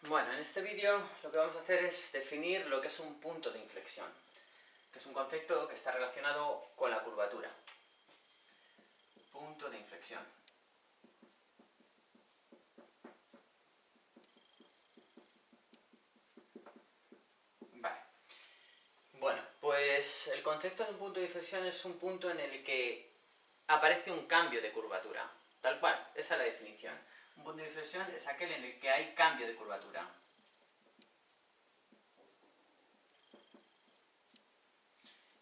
Bueno, en este vídeo lo que vamos a hacer es definir lo que es un punto de inflexión, que es un concepto que está relacionado con la curvatura. Punto de inflexión. Vale. Bueno, pues el concepto de un punto de inflexión es un punto en el que aparece un cambio de curvatura. Tal cual, esa es la definición. Un punto de inflexión es aquel en el que hay cambio de curvatura.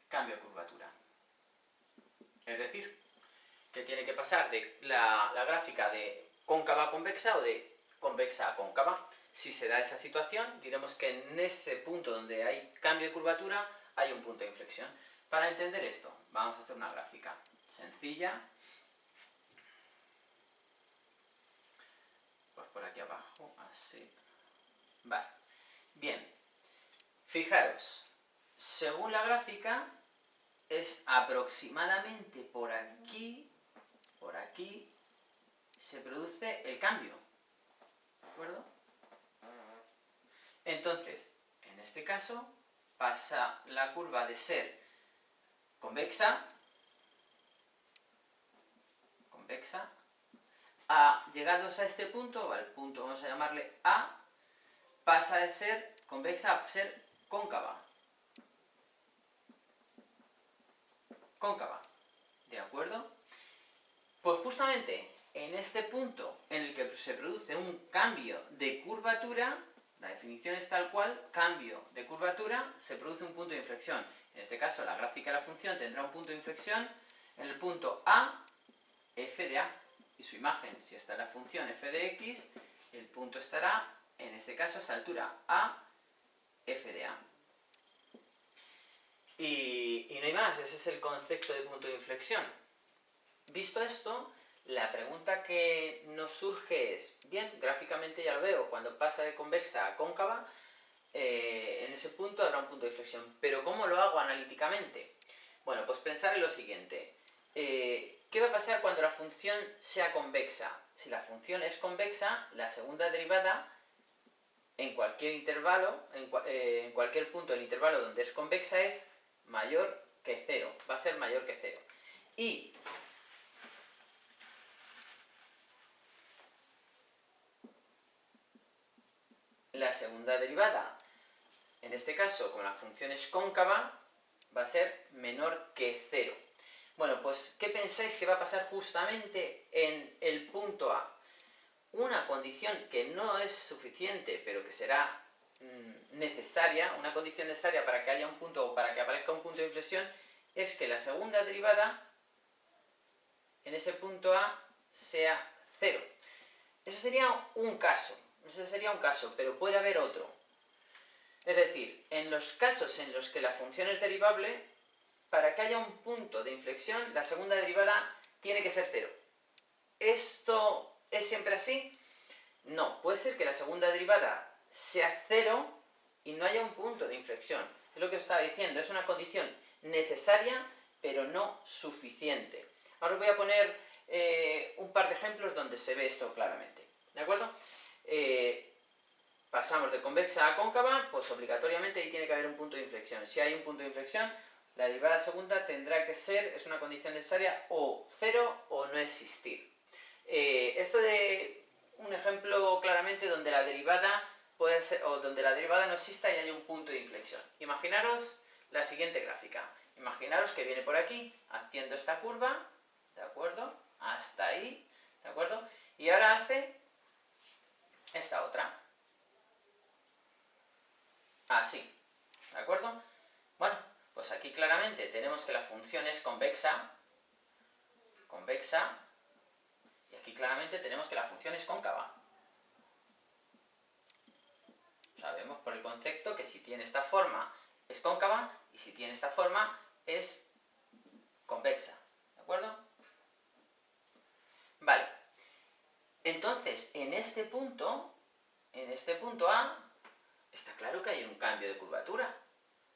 Cambio de curvatura. Es decir, que tiene que pasar de la gráfica de cóncava a convexa o de convexa a cóncava. Si se da esa situación, diremos que en ese punto donde hay cambio de curvatura hay un punto de inflexión. Para entender esto, vamos a hacer una gráfica sencilla. Pues por aquí abajo, así. Vale. Bien. Fijaros, según la gráfica, es aproximadamente por aquí, se produce el cambio. ¿De acuerdo? Entonces, en este caso, pasa la curva de ser convexa, a, llegados a este punto, al punto vamos a llamarle A, pasa de ser convexa a ser cóncava. ¿De acuerdo? Pues justamente en este punto en el que se produce un cambio de curvatura, la definición es tal cual, cambio de curvatura, se produce un punto de inflexión. En este caso, la gráfica de la función tendrá un punto de inflexión en el punto A, f de A. Y su imagen, si está en la función f de x, el punto estará, en este caso, a esa altura, A, f de A. Y no hay más, ese es el concepto de punto de inflexión. Visto esto, la pregunta que nos surge es, bien, gráficamente ya lo veo, cuando pasa de convexa a cóncava, en ese punto habrá un punto de inflexión, pero ¿cómo lo hago analíticamente? Bueno, pues pensar en lo siguiente. ¿Qué va a pasar cuando la función sea convexa? Si la función es convexa, la segunda derivada, en cualquier intervalo, en cualquier punto del intervalo donde es convexa, es mayor que 0. Va a ser mayor que 0. Y la segunda derivada, en este caso, como la función es cóncava, va a ser menor que 0. Bueno, pues, ¿qué pensáis que va a pasar justamente en el punto A? Una condición que no es suficiente, pero que será necesaria, una condición necesaria para que haya un punto o para que aparezca un punto de inflexión, es que la segunda derivada en ese punto A sea 0. Eso sería un caso, pero puede haber otro. Es decir, en los casos en los que la función es derivable, para que haya un punto de inflexión, la segunda derivada tiene que ser 0. ¿Esto es siempre así? No, puede ser que la segunda derivada sea 0 y no haya un punto de inflexión. Es lo que os estaba diciendo, es una condición necesaria, pero no suficiente. Ahora os voy a poner un par de ejemplos donde se ve esto claramente. ¿De acuerdo? Pasamos de convexa a cóncava, pues obligatoriamente ahí tiene que haber un punto de inflexión. Si hay un punto de inflexión, la derivada segunda tendrá que ser, es una condición necesaria, o 0 o no existir. Esto de un ejemplo claramente donde la derivada puede ser, o donde la derivada no exista y haya un punto de inflexión. Imaginaros la siguiente gráfica. Imaginaros que viene por aquí, haciendo esta curva, ¿de acuerdo? Hasta ahí, ¿de acuerdo? Y ahora hace esta otra. Así, ¿de acuerdo? Bueno, pues aquí claramente tenemos que la función es convexa, y aquí claramente tenemos que la función es cóncava. Sabemos por el concepto que si tiene esta forma es cóncava y si tiene esta forma es convexa, ¿de acuerdo? Vale, entonces en este punto A, está claro que hay un cambio de curvatura.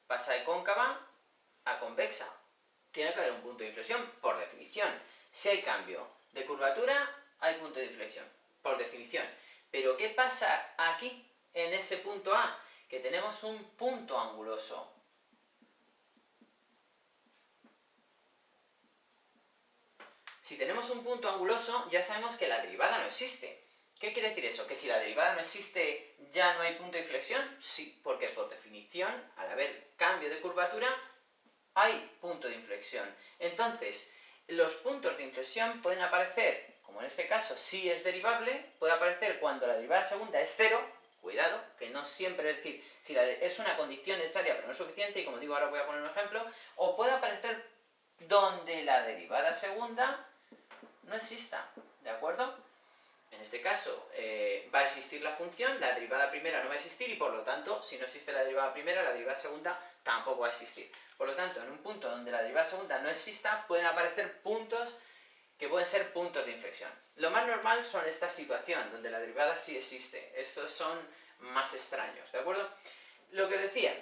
Pasa de cóncava a convexa. Tiene que haber un punto de inflexión, por definición. Si hay cambio de curvatura, hay punto de inflexión, por definición. Pero ¿qué pasa aquí? en ese punto A? Que tenemos un punto anguloso. Si tenemos un punto anguloso, ya sabemos que la derivada no existe. ¿Qué quiere decir eso? ¿Que si la derivada no existe, ya no hay punto de inflexión? Sí, porque por definición, al haber cambio de curvatura, hay punto de inflexión. Entonces, los puntos de inflexión pueden aparecer, como en este caso sí es derivable, puede aparecer cuando la derivada segunda es cero, cuidado, que no siempre, es decir, si es una condición necesaria pero no suficiente, y como digo ahora voy a poner un ejemplo, o puede aparecer donde la derivada segunda no exista, ¿de acuerdo? En este caso va a existir la función, la derivada primera no va a existir y por lo tanto, si no existe la derivada primera, la derivada segunda tampoco va a existir. Por lo tanto, en un punto donde la derivada segunda no exista, pueden aparecer puntos que pueden ser puntos de inflexión. Lo más normal son esta situación, donde la derivada sí existe. Estos son más extraños, ¿de acuerdo? Lo que decía,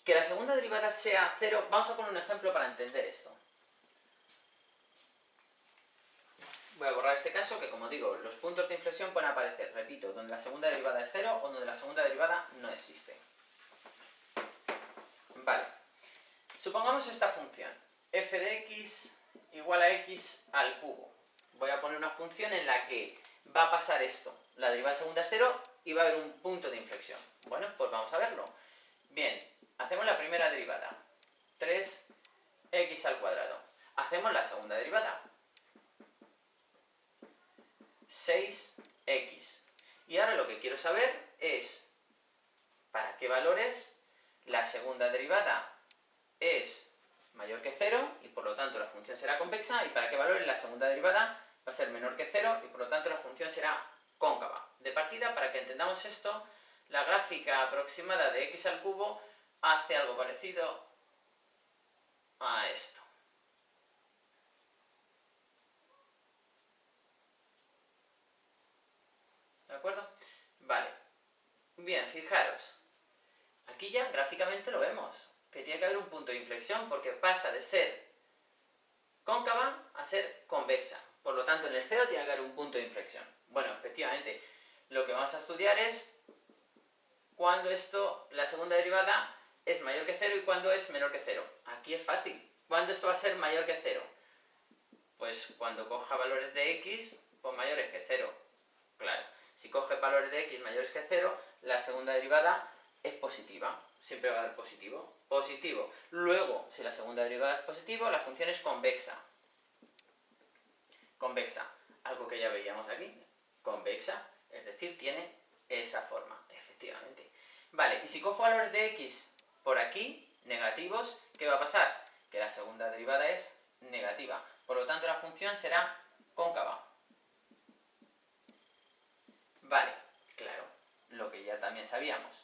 que la segunda derivada sea cero, vamos a poner un ejemplo para entender esto. Voy a borrar este caso, que como digo, los puntos de inflexión pueden aparecer, repito, donde la segunda derivada es cero o donde la segunda derivada no existe. Vale. Supongamos esta función, f de x igual a x al cubo. Voy a poner una función en la que va a pasar esto. La derivada segunda es cero y va a haber un punto de inflexión. Bueno, pues vamos a verlo. Bien, hacemos la primera derivada. 3x al cuadrado. Hacemos la segunda derivada. 6x. Y ahora lo que quiero saber es para qué valores la segunda derivada es mayor que 0 y por lo tanto la función será convexa, y para qué valores la segunda derivada va a ser menor que 0 y por lo tanto la función será cóncava. De partida, para que entendamos esto, la gráfica aproximada de x al cubo hace algo parecido a esto. ¿De acuerdo? Vale. Bien, fijaros. Aquí ya gráficamente lo vemos, que tiene que haber un punto de inflexión porque pasa de ser cóncava a ser convexa. Por lo tanto, en el 0 tiene que haber un punto de inflexión. Bueno, efectivamente, lo que vamos a estudiar es cuando la segunda derivada es mayor que 0 y cuando es menor que 0. Aquí es fácil. ¿Cuándo esto va a ser mayor que 0? Pues cuando coja valores de x, pues mayores que 0. Claro, si coge valores de x mayores que 0, la segunda derivada es positiva. Siempre va a dar positivo. Positivo. Luego, si la segunda derivada es positivo, la función es convexa. Convexa. Algo que ya veíamos aquí. Convexa. Es decir, tiene esa forma. Efectivamente. Vale, y si cojo valores de x por aquí, negativos, ¿qué va a pasar? Que la segunda derivada es negativa. Por lo tanto, la función será cóncava. Vale, claro, lo que ya también sabíamos.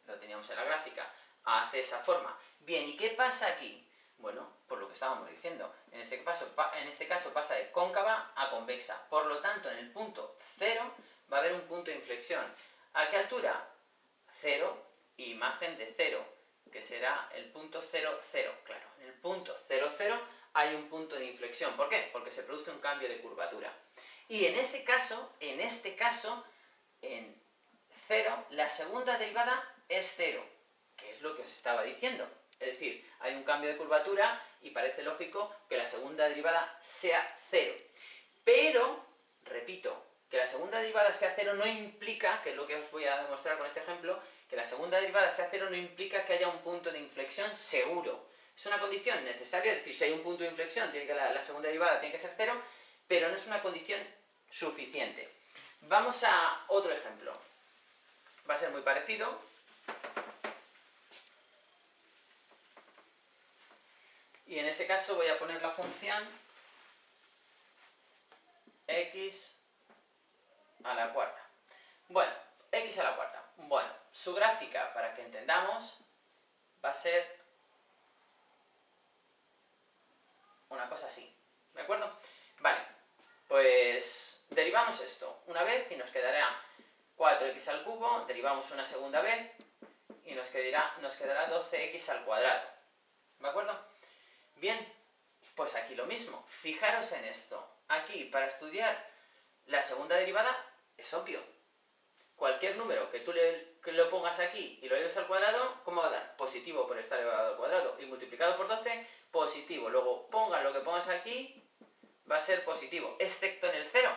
Lo teníamos en la gráfica. Hace esa forma. Bien, ¿y qué pasa aquí? Bueno, por lo que estábamos diciendo. En este caso pasa de cóncava a convexa. Por lo tanto, en el punto 0 va a haber un punto de inflexión. ¿A qué altura? 0, imagen de 0, que será el punto 0, 0. Claro, en el punto 0, 0 hay un punto de inflexión. ¿Por qué? Porque se produce un cambio de curvatura. Y en este caso, en 0, la segunda derivada es 0, que es lo que os estaba diciendo. Es decir, hay un cambio de curvatura y parece lógico que la segunda derivada sea 0. Pero, repito, que la segunda derivada sea 0 no implica, que es lo que os voy a demostrar con este ejemplo, que la segunda derivada sea 0 no implica que haya un punto de inflexión seguro. Es una condición necesaria, es decir, si hay un punto de inflexión, la segunda derivada tiene que ser 0, pero no es una condición suficiente. Vamos a otro ejemplo. Va a ser muy parecido. Y en este caso voy a poner la función x a la cuarta. Bueno, x a la cuarta. Bueno, su gráfica, para que entendamos, va a ser una cosa así. ¿De acuerdo? Vale, pues derivamos esto una vez y nos quedará 4x al cubo, derivamos una segunda vez y nos quedará 12x al cuadrado. ¿De acuerdo? Bien, pues aquí lo mismo. Fijaros en esto. Aquí, para estudiar la segunda derivada, es obvio. cualquier número que tú que lo pongas aquí y lo lleves al cuadrado, ¿cómo va a dar? Positivo por estar elevado al cuadrado. Y multiplicado por 12, positivo. Luego, pongas lo que pongas aquí, va a ser positivo, excepto en el 0.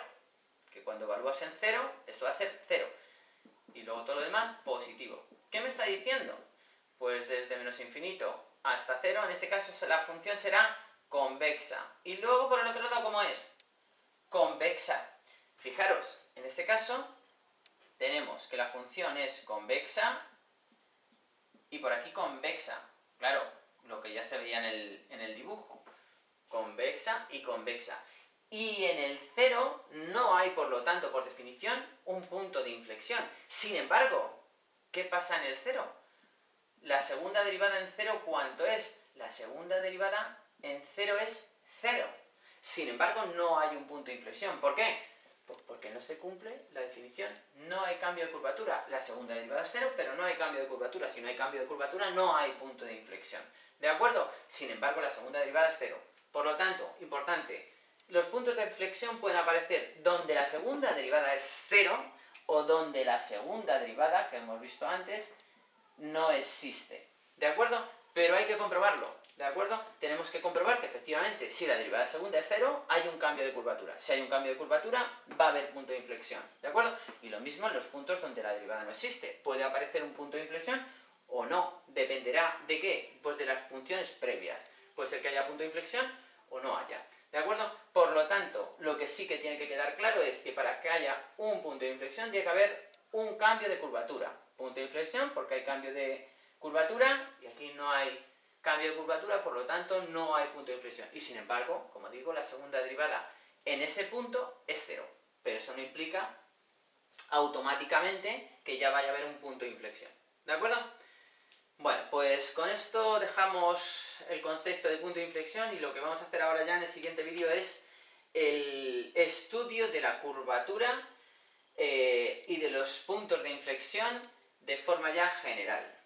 Que cuando evalúas en 0, esto va a ser 0. Y luego todo lo demás, positivo. ¿Qué me está diciendo? Pues desde menos infinito hasta 0, en este caso la función será convexa. Y luego por el otro lado, ¿cómo es? Convexa. Fijaros, en este caso tenemos que la función es convexa y por aquí convexa. Claro, lo que ya se veía en el dibujo. Convexa y convexa. Y en el 0 no hay, por lo tanto, por definición, un punto de inflexión. Sin embargo, ¿qué pasa en el 0? La segunda derivada en 0, ¿cuánto es? La segunda derivada en 0 es 0. Sin embargo, no hay un punto de inflexión. ¿Por qué? Pues porque no se cumple la definición. No hay cambio de curvatura. La segunda derivada es 0, pero no hay cambio de curvatura. Si no hay cambio de curvatura, no hay punto de inflexión. ¿De acuerdo? Sin embargo, la segunda derivada es 0. Por lo tanto, importante, los puntos de inflexión pueden aparecer donde la segunda derivada es 0 o donde la segunda derivada, que hemos visto antes, no existe. ¿De acuerdo? Pero hay que comprobarlo. ¿De acuerdo? Tenemos que comprobar que efectivamente, si la derivada segunda es 0, hay un cambio de curvatura. Si hay un cambio de curvatura, va a haber punto de inflexión. ¿De acuerdo? Y lo mismo en los puntos donde la derivada no existe. Puede aparecer un punto de inflexión o no. Dependerá de qué? Pues de las funciones previas. Puede ser que haya punto de inflexión o no haya. ¿De acuerdo? Por lo tanto, lo que sí que tiene que quedar claro es que para que haya un punto de inflexión tiene que haber un cambio de curvatura. Punto de inflexión porque hay cambio de curvatura y aquí no hay cambio de curvatura, por lo tanto no hay punto de inflexión. Y sin embargo, como digo, la segunda derivada en ese punto es 0. Pero eso no implica automáticamente que ya vaya a haber un punto de inflexión. ¿De acuerdo? Bueno, pues con esto dejamos el concepto de punto de inflexión y lo que vamos a hacer ahora ya en el siguiente vídeo es el estudio de la curvatura y de los puntos de inflexión de forma ya general.